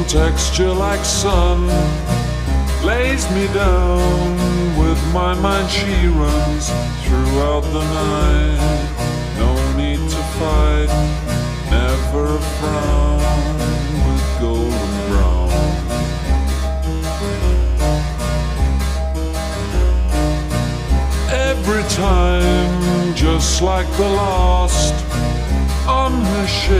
texture like sun lays me down. With my mind she runs throughout the night. No need to fight, never a frown, with golden brown. Every time, just like the last, on her ship